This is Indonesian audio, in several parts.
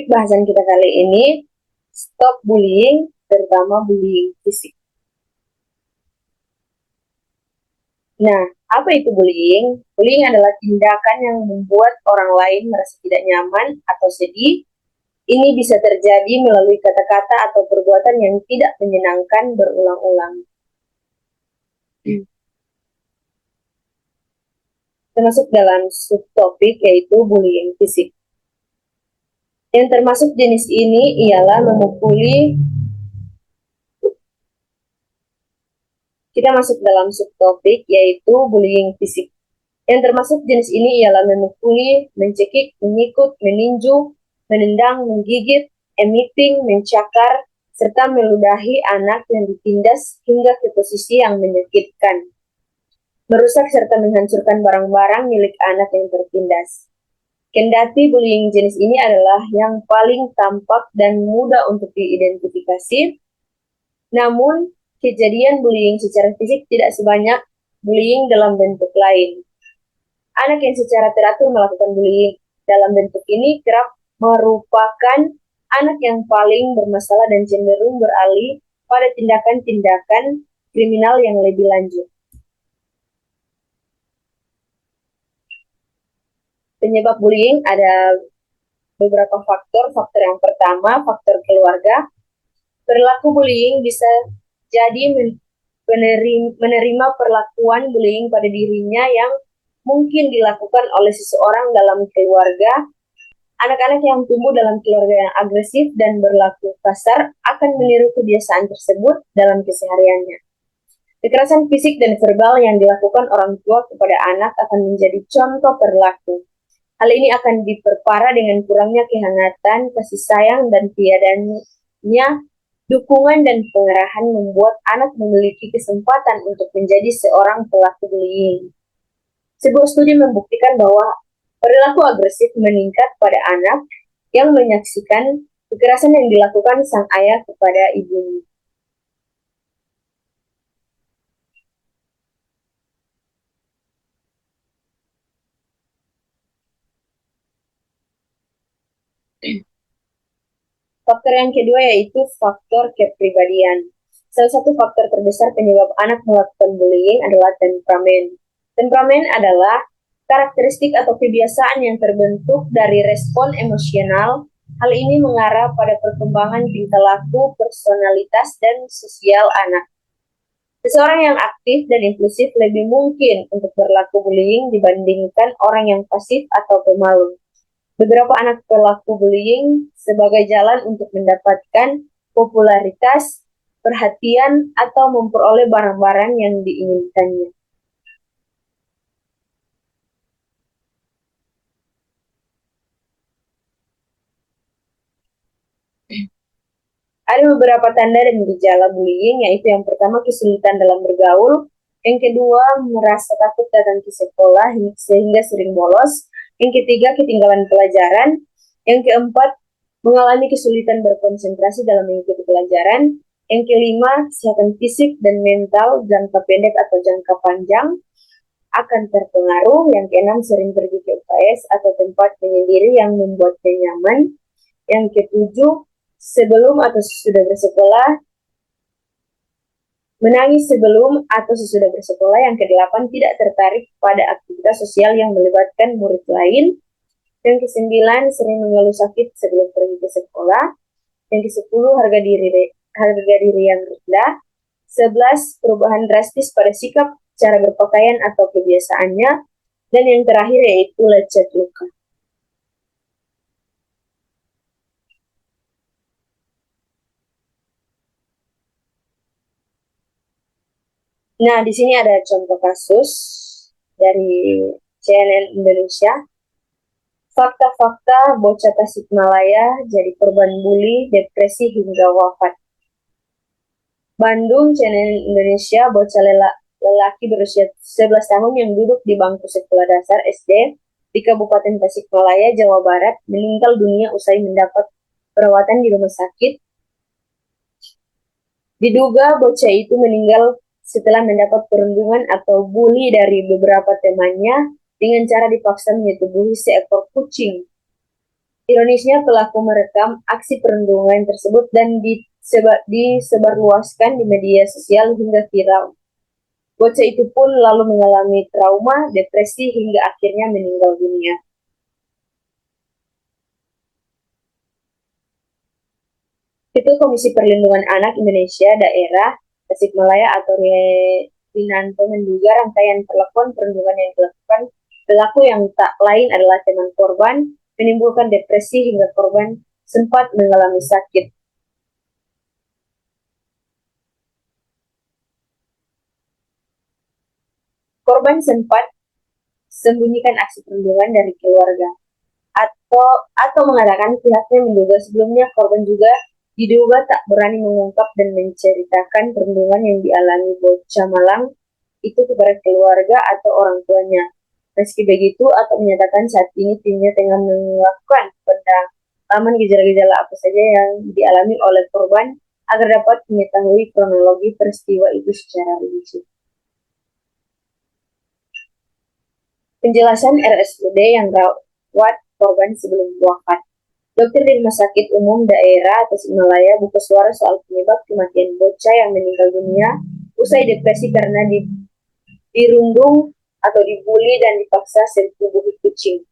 Topik bahasan kita kali ini, stop bullying, terutama bullying fisik. Nah, apa itu bullying? Bullying adalah tindakan yang membuat orang lain merasa tidak nyaman atau sedih. Ini bisa terjadi melalui kata-kata atau perbuatan yang tidak menyenangkan berulang-ulang. Termasuk dalam subtopik yaitu bullying fisik. Yang termasuk jenis ini ialah memukuli. Kita masuk dalam subtopik yaitu bullying fisik. Yang termasuk jenis ini ialah memukuli, mencekik, menyikut, meninju, menendang, menggigit, emitting, mencakar, serta meludahi anak yang ditindas hingga ke posisi yang menyakitkan. Merusak serta menghancurkan barang-barang milik anak yang tertindas. Kendati bullying jenis ini adalah yang paling tampak dan mudah untuk diidentifikasi, namun kejadian bullying secara fisik tidak sebanyak bullying dalam bentuk lain. Anak yang secara teratur melakukan bullying dalam bentuk ini kerap merupakan anak yang paling bermasalah dan cenderung beralih pada tindakan-tindakan kriminal yang lebih lanjut. Penyebab bullying ada beberapa faktor. Faktor yang pertama, faktor keluarga. Perilaku bullying bisa jadi menerima perlakuan bullying pada dirinya yang mungkin dilakukan oleh seseorang dalam keluarga. Anak-anak yang tumbuh dalam keluarga yang agresif dan berlaku kasar akan meniru kebiasaan tersebut dalam kesehariannya. Kekerasan fisik dan verbal yang dilakukan orang tua kepada anak akan menjadi contoh perilaku. Hal ini akan diperparah dengan kurangnya kehangatan, kasih sayang, dan tiadanya dukungan dan pengarahan membuat anak memiliki kesempatan untuk menjadi seorang pelaku bullying. Sebuah studi membuktikan bahwa perilaku agresif meningkat pada anak yang menyaksikan kekerasan yang dilakukan sang ayah kepada ibunya. Faktor yang kedua yaitu faktor kepribadian. Salah satu faktor terbesar penyebab anak melakukan bullying adalah temperamen. Temperamen adalah karakteristik atau kebiasaan yang terbentuk dari respon emosional. Hal ini mengarah pada perkembangan tingkah laku, personalitas, dan sosial anak. Seseorang yang aktif dan impulsif lebih mungkin untuk berlaku bullying dibandingkan orang yang pasif atau pemalu. Beberapa anak pelaku bullying sebagai jalan untuk mendapatkan popularitas, perhatian, atau memperoleh barang-barang yang diinginkannya. Ada beberapa tanda dan gejala bullying, yaitu yang pertama kesulitan dalam bergaul, yang kedua merasa takut datang ke sekolah sehingga sering bolos, yang ketiga ketinggalan pelajaran, yang keempat mengalami kesulitan berkonsentrasi dalam mengikuti pelajaran, yang kelima kesehatan fisik dan mental jangka pendek atau jangka panjang akan terpengaruh, yang keenam sering pergi ke UKS atau tempat penyendiri yang membuatnya nyaman, yang ketujuh sebelum atau sesudah bersekolah, menangis sebelum atau sesudah bersekolah, yang kedelapan tidak tertarik pada aktivitas sosial yang melibatkan murid lain, yang kesembilan sering mengeluh sakit sebelum pergi ke sekolah, yang kesepuluh harga diri yang rendah, 11 perubahan drastis pada sikap, cara berpakaian atau kebiasaannya, dan yang terakhir yaitu lecet luka. Nah, di sini ada contoh kasus dari CNN Indonesia. Fakta-fakta bocah Tasikmalaya jadi korban bully, depresi hingga wafat. Bandung, CNN Indonesia, bocah lelaki berusia 11 tahun yang duduk di bangku sekolah dasar SD di Kabupaten Tasikmalaya, Jawa Barat, meninggal dunia usai mendapat perawatan di rumah sakit. Diduga bocah itu meninggal setelah mendapat perundungan atau bully dari beberapa temannya dengan cara dipaksa menyetubuhi seekor kucing. Ironisnya, pelaku merekam aksi perundungan tersebut dan disebarluaskan di media sosial hingga viral. Bocah itu pun lalu mengalami trauma, depresi, hingga akhirnya meninggal dunia. Itu Komisi Perlindungan Anak Indonesia Daerah Tasikmalaya atau Winanto menduga rangkaian perlakuan perundungan yang dilakukan pelaku yang tak lain adalah teman korban menimbulkan depresi hingga korban sempat mengalami sakit. Korban sempat sembunyikan aksi perundungan dari keluarga atau mengatakan pihaknya menduga sebelumnya korban juga diduga tak berani mengungkap dan menceritakan perundungan yang dialami bocah malang itu kepada keluarga atau orang tuanya. Meski begitu, atau menyatakan saat ini timnya tengah melakukan pendalaman gejala-gejala apa saja yang dialami oleh korban agar dapat mengetahui kronologi peristiwa itu secara rinci. Penjelasan RSUD yang rawat korban sebelum wafat. Dokter di Rumah Sakit Umum Daerah Tasikmalaya buka suara soal penyebab kematian bocah yang meninggal dunia usai depresi karena dirundung atau dibully dan dipaksa setubuhi kucing.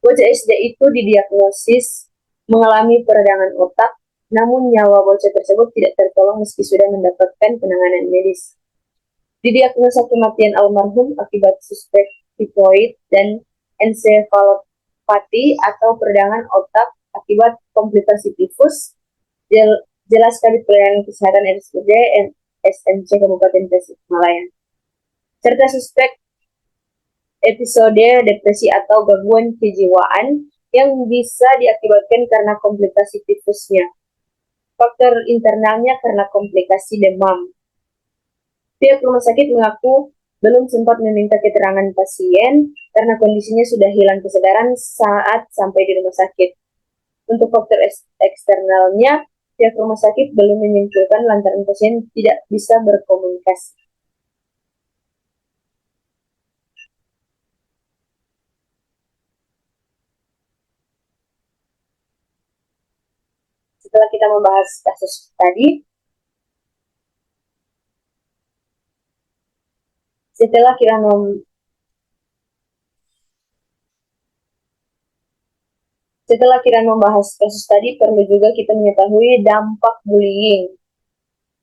Bocah SD itu didiagnosis mengalami peradangan otak, namun nyawa bocah tersebut tidak tertolong meski sudah mendapatkan penanganan medis. Didiagnosa kematian almarhum akibat suspek tipoid dan ensefalopati atau peradangan otak akibat komplikasi tifus. Jelaskan di pelayanan kesehatan RSUD SMC Kabupaten Tasikmalaya. Serta suspek episode depresi atau gangguan kejiwaan yang bisa diakibatkan karena komplikasi tifusnya. Faktor internalnya karena komplikasi demam. Pihak rumah sakit mengaku belum sempat meminta keterangan pasien karena kondisinya sudah hilang kesadaran saat sampai di rumah sakit. Untuk faktor eksternalnya, pihak rumah sakit belum menyimpulkan lantaran pasien tidak bisa berkomunikasi. Setelah kita membahas kasus tadi, setelah kita membahas kasus tadi, perlu juga kita mengetahui dampak bullying.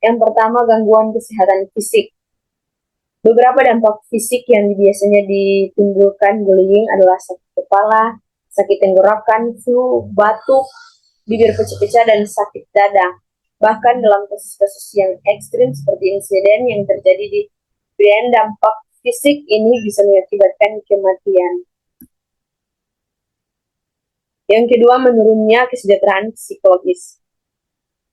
Yang pertama, gangguan kesehatan fisik. Beberapa dampak fisik yang biasanya ditimbulkan bullying adalah sakit kepala, sakit tenggorokan, flu, batuk, bibir pecah-pecah, dan sakit dada. Bahkan dalam kasus-kasus yang ekstrim seperti insiden yang terjadi di Brian, dampak fisik ini bisa mengakibatkan kematian. Yang kedua, menurunnya kesejahteraan psikologis.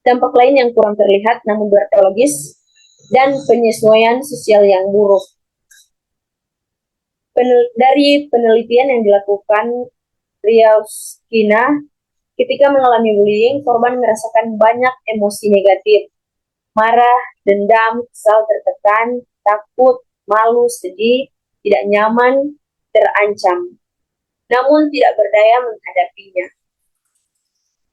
Dampak lain yang kurang terlihat namun berteologis dan penyesuaian sosial yang buruk. Dari penelitian yang dilakukan Riauskina, ketika mengalami bullying, korban merasakan banyak emosi negatif, marah, dendam, kesal, tertekan, takut, malu, sedih, tidak nyaman, terancam, namun tidak berdaya menghadapinya.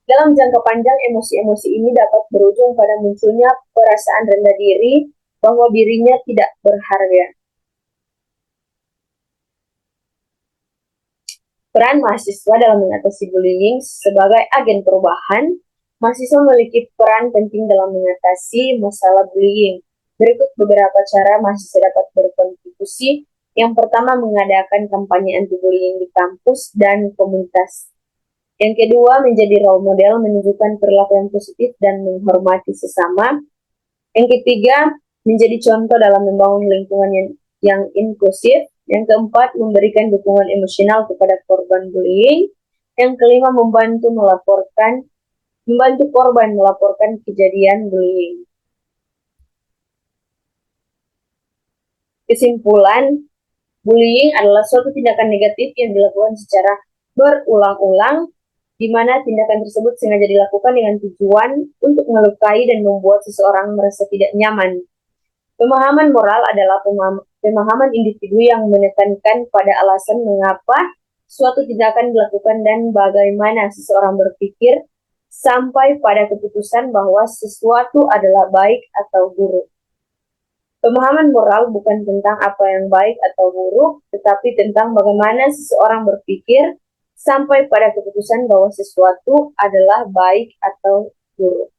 Dalam jangka panjang, emosi-emosi ini dapat berujung pada munculnya perasaan rendah diri bahwa dirinya tidak berharga. Peran mahasiswa dalam mengatasi bullying sebagai agen perubahan, mahasiswa memiliki peran penting dalam mengatasi masalah bullying. Berikut beberapa cara mahasiswa dapat berkontribusi. Yang pertama, mengadakan kampanye anti-bullying di kampus dan komunitas. Yang kedua, menjadi role model, menunjukkan perilaku yang positif dan menghormati sesama. Yang ketiga, menjadi contoh dalam membangun lingkungan yang inklusif. Yang keempat, memberikan dukungan emosional kepada korban bullying. Yang kelima, membantu korban melaporkan kejadian bullying. Kesimpulan, bullying adalah suatu tindakan negatif yang dilakukan secara berulang-ulang, di mana tindakan tersebut sengaja dilakukan dengan tujuan untuk melukai dan membuat seseorang merasa tidak nyaman. Pemahaman moral adalah pemahaman individu yang menekankan pada alasan mengapa suatu tindakan dilakukan dan bagaimana seseorang berpikir sampai pada keputusan bahwa sesuatu adalah baik atau buruk. Pemahaman moral bukan tentang apa yang baik atau buruk, tetapi tentang bagaimana seseorang berpikir sampai pada keputusan bahwa sesuatu adalah baik atau buruk.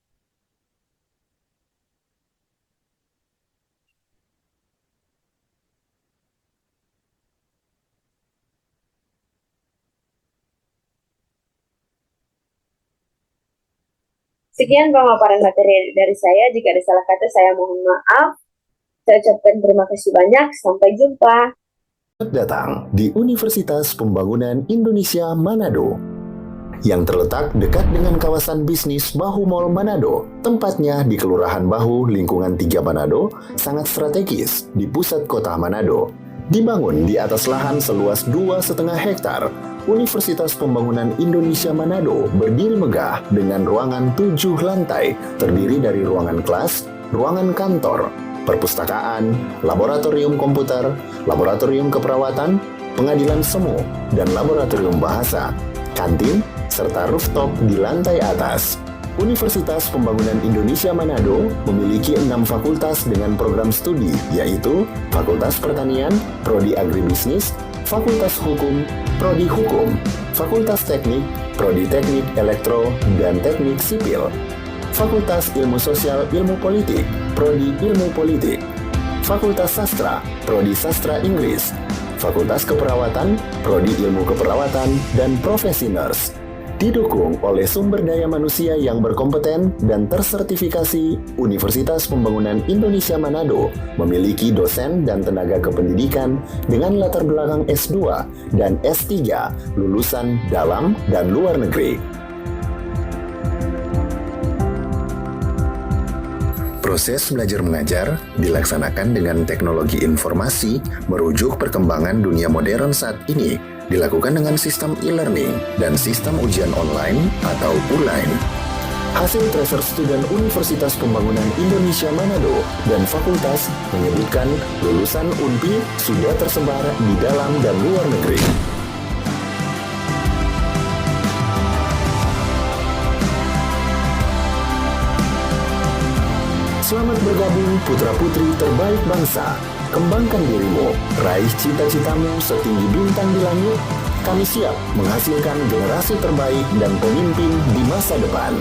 Sekian pemaparan materi dari saya. Jika ada salah kata, saya mohon maaf. Saya ucapkan terima kasih banyak. Sampai jumpa. Datang di Universitas Pembangunan Indonesia Manado yang terletak dekat dengan kawasan bisnis Bahu Mall Manado. Tempatnya di Kelurahan Bahu, lingkungan 3 Manado, sangat strategis di pusat kota Manado. Dibangun di atas lahan seluas 2,5 hektar, Universitas Pembangunan Indonesia Manado berdiri megah dengan ruangan 7 lantai, terdiri dari ruangan kelas, ruangan kantor, perpustakaan, laboratorium komputer, laboratorium keperawatan, pengadilan semu, dan laboratorium bahasa, kantin, serta rooftop di lantai atas. Universitas Pembangunan Indonesia Manado memiliki 6 fakultas dengan program studi, yaitu Fakultas Pertanian, Prodi Agribisnis, Fakultas Hukum, Prodi Hukum, Fakultas Teknik, Prodi Teknik Elektro dan Teknik Sipil, Fakultas Ilmu Sosial Ilmu Politik, Prodi Ilmu Politik, Fakultas Sastra, Prodi Sastra Inggris, Fakultas Keperawatan, Prodi Ilmu Keperawatan, dan Profesi Nurse. Didukung oleh sumber daya manusia yang berkompeten dan tersertifikasi, Universitas Pembangunan Indonesia Manado memiliki dosen dan tenaga kependidikan dengan latar belakang S2 dan S3 lulusan dalam dan luar negeri. Proses belajar mengajar dilaksanakan dengan teknologi informasi merujuk perkembangan dunia modern saat ini, dilakukan dengan sistem e-learning dan sistem ujian online atau ULAIN. Hasil tracer student Universitas Pembangunan Indonesia Manado dan fakultas menyebutkan lulusan UNPI sudah tersebar di dalam dan luar negeri. Selamat bergabung putra-putri terbaik bangsa. Kembangkan dirimu, raih cita-citamu setinggi bintang di langit. Kami siap menghasilkan generasi terbaik dan pemimpin di masa depan.